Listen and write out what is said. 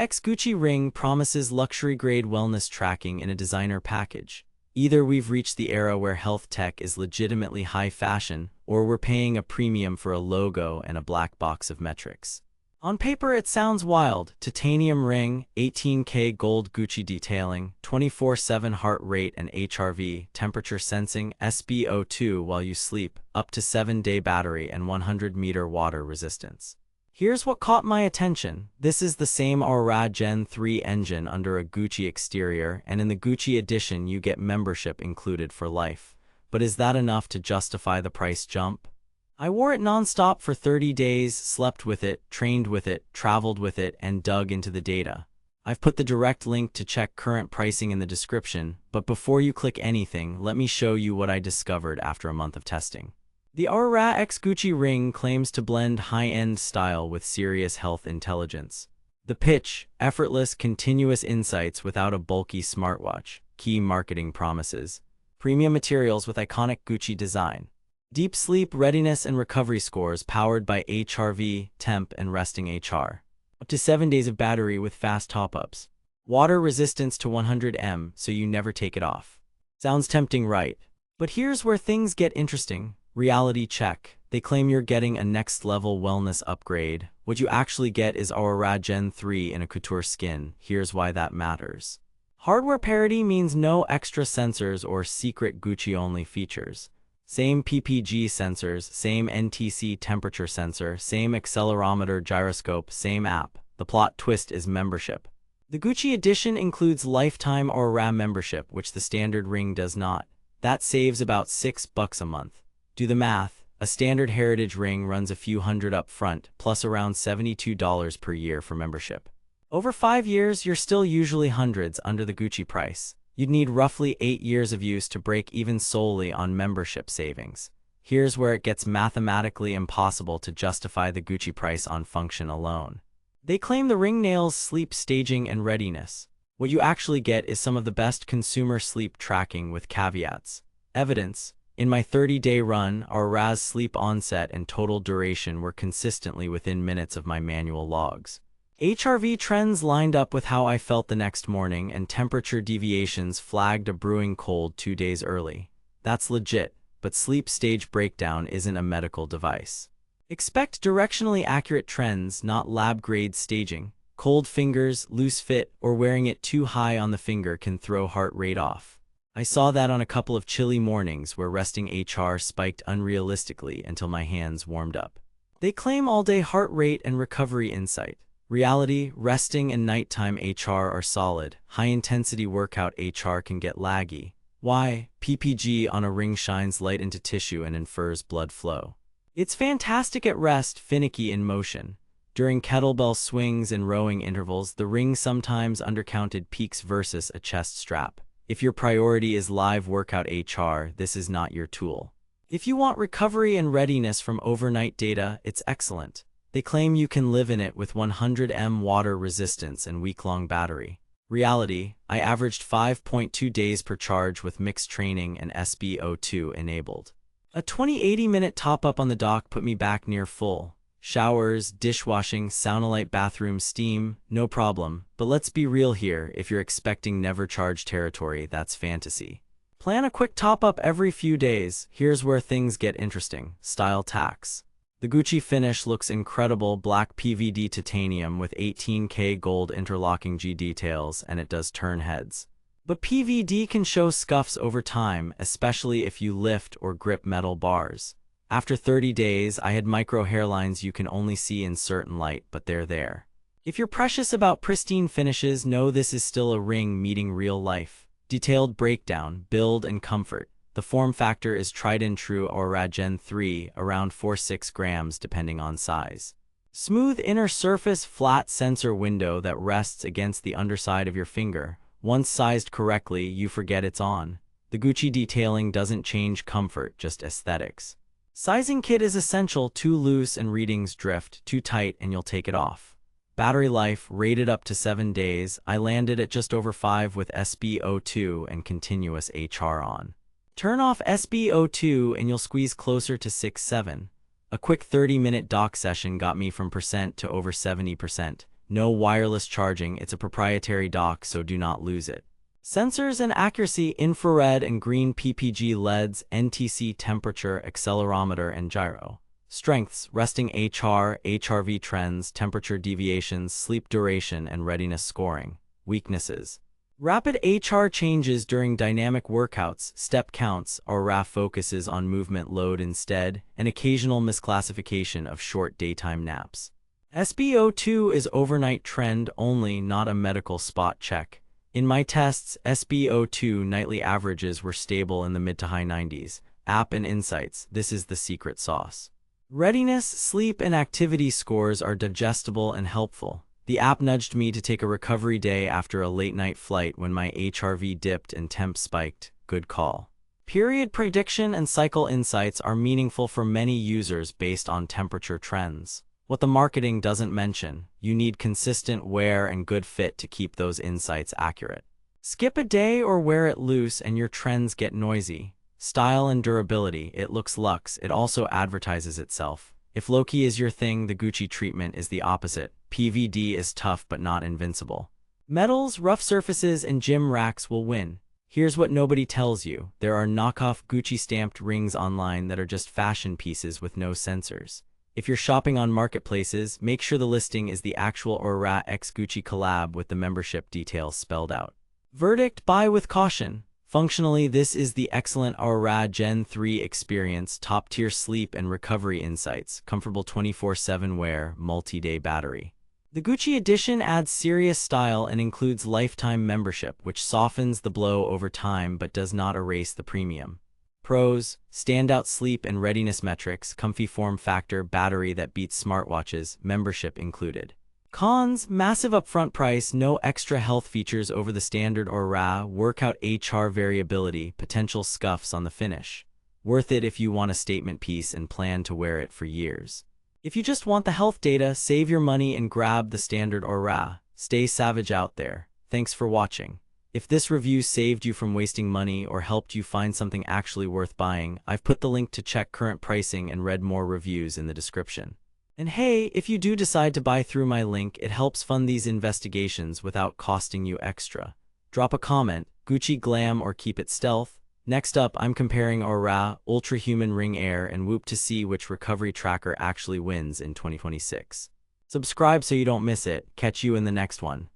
x Gucci ring promises luxury-grade wellness tracking in a designer package. Either we've reached the era where health tech is legitimately high fashion, or we're paying a premium for a logo and a black box of metrics. On paper it sounds wild. Titanium ring, 18K gold Gucci detailing, 24/7 heart rate and HRV, temperature sensing, SpO2 while you sleep, up to 7-day battery and 100-meter water resistance. Here's what caught my attention. This is the same Oura Gen 3 engine under a Gucci exterior, and in the Gucci edition you get membership included for life. But is that enough to justify the price jump? I wore it non-stop for 30 days, slept with it, trained with it, traveled with it, and dug into the data. I've put the direct link to check current pricing in the description, but before you click anything, let me show you what I discovered after a month of testing. The Oura x Gucci ring claims to blend high-end style with serious health intelligence. The pitch: effortless, continuous insights without a bulky smartwatch. Key marketing promises: premium materials with iconic Gucci design. Deep sleep, readiness, and recovery scores powered by HRV, temp, and resting HR. Up to 7 days of battery with fast top-ups. Water resistance to 100 m, so you never take it off. Sounds tempting, right? But here's where things get interesting. Reality check. They claim you're getting a next-level wellness upgrade. What you actually get is Oura Gen 3 in a couture skin. Here's why that matters. Hardware parity means no extra sensors or secret Gucci-only features. Same PPG sensors, same NTC temperature sensor, same accelerometer gyroscope, same app. The plot twist is membership. The Gucci edition includes lifetime Oura membership, which the standard ring does not. That saves about $6 a month. Do the math. A standard heritage ring runs a few hundred up front, plus around $72 per year for membership. Over 5 years, you're still usually hundreds under the Gucci price. You'd need roughly 8 years of use to break even solely on membership savings. Here's where it gets mathematically impossible to justify the Gucci price on function alone. They claim the ring nails sleep staging and readiness. What you actually get is some of the best consumer sleep tracking with caveats. Evidence: in my 30-day run, Oura's sleep onset and total duration were consistently within minutes of my manual logs. HRV trends lined up with how I felt the next morning, and temperature deviations flagged a brewing cold 2 days early. That's legit, but sleep stage breakdown isn't a medical device. Expect directionally accurate trends, not lab-grade staging. Cold fingers, loose fit, or wearing it too high on the finger can throw heart rate off. I saw that on a couple of chilly mornings where resting HR spiked unrealistically until my hands warmed up. They claim all-day heart rate and recovery insight. Reality: resting and nighttime HR are solid. High-intensity workout HR can get laggy. Why? PPG on a ring shines light into tissue and infers blood flow. It's fantastic at rest, finicky in motion. During kettlebell swings and rowing intervals, the ring sometimes undercounted peaks versus a chest strap. If your priority is live workout HR, this is not your tool. If you want recovery and readiness from overnight data, it's excellent. They claim you can live in it with 100 m water resistance and week-long battery. Reality: I averaged 5.2 days per charge with mixed training and SpO2 enabled. A 20-80-minute top-up on the dock put me back near full. Showers, dishwashing, sauna-light bathroom steam, no problem. But let's be real here, if you're expecting never-charge territory, that's fantasy. Plan a quick top-up every few days. Here's where things get interesting. Style tax. The Gucci finish looks incredible: black PVD titanium with 18K gold interlocking G details, and it does turn heads. But PVD can show scuffs over time, especially if you lift or grip metal bars. After 30 days, I had micro hairlines you can only see in certain light, but they're there. If you're precious about pristine finishes, know this is still a ring meeting real life. Detailed breakdown, build, and comfort. The form factor is tried and true Oura Gen 3, around 4-6 grams depending on size. Smooth inner surface, flat sensor window that rests against the underside of your finger. Once sized correctly, you forget it's on. The Gucci detailing doesn't change comfort, just aesthetics. Sizing kit is essential: too loose and readings drift, too tight and you'll take it off. Battery life rated up to 7 days. I landed at just over 5 with SpO2 and continuous HR on. Turn off SpO2 and you'll squeeze closer to 6-7. A quick 30-minute dock session got me from percent to over 70%. No wireless charging, it's a proprietary dock, so do not lose it. Sensors and accuracy: infrared and green PPG LEDs, NTC temperature, accelerometer, and gyro. Strengths: resting HR, HRV trends, temperature deviations, sleep duration, and readiness scoring. Weaknesses: rapid HR changes during dynamic workouts, step counts. Oura focuses on movement load instead, and occasional misclassification of short daytime naps. SpO2 is overnight trend only, not a medical spot check. In my tests, SpO2 nightly averages were stable in the mid to high 90s. App and insights: this is the secret sauce. Readiness, sleep, and activity scores are digestible and helpful. The app nudged me to take a recovery day after a late-night flight when my HRV dipped and temp spiked. Good call. Period prediction and cycle insights are meaningful for many users based on temperature trends. What the marketing doesn't mention: you need consistent wear and good fit to keep those insights accurate. Skip a day or wear it loose and your trends get noisy. Style and durability: it looks luxe, it also advertises itself. If low-key is your thing, the Gucci treatment is the opposite. PVD is tough but not invincible. Metals, rough surfaces, and gym racks will win. Here's what nobody tells you: there are knockoff Gucci stamped rings online that are just fashion pieces with no sensors. If you're shopping on marketplaces, make sure the listing is the actual Oura x Gucci collab with the membership details spelled out. Verdict: buy with caution. Functionally, this is the excellent Oura Gen 3 experience: top-tier sleep and recovery insights, comfortable 24/7 wear, multi-day battery. The Gucci edition adds serious style and includes lifetime membership, which softens the blow over time but does not erase the premium. Pros: standout sleep and readiness metrics, comfy form factor, battery that beats smartwatches, membership included. Cons: massive upfront price, no extra health features over the standard Oura, workout HR variability, potential scuffs on the finish. Worth it if you want a statement piece and plan to wear it for years. If you just want the health data, save your money and grab the standard Oura. Stay savage out there. Thanks for watching. If this review saved you from wasting money or helped you find something actually worth buying, I've put the link to check current pricing and read more reviews in the description. And hey, if you do decide to buy through my link, it helps fund these investigations without costing you extra. Drop a comment: Gucci glam or keep it stealth? Next up, I'm comparing Oura, Ultra Human Ring Air, and Whoop to see which recovery tracker actually wins in 2026. Subscribe so you don't miss it. Catch you in the next one.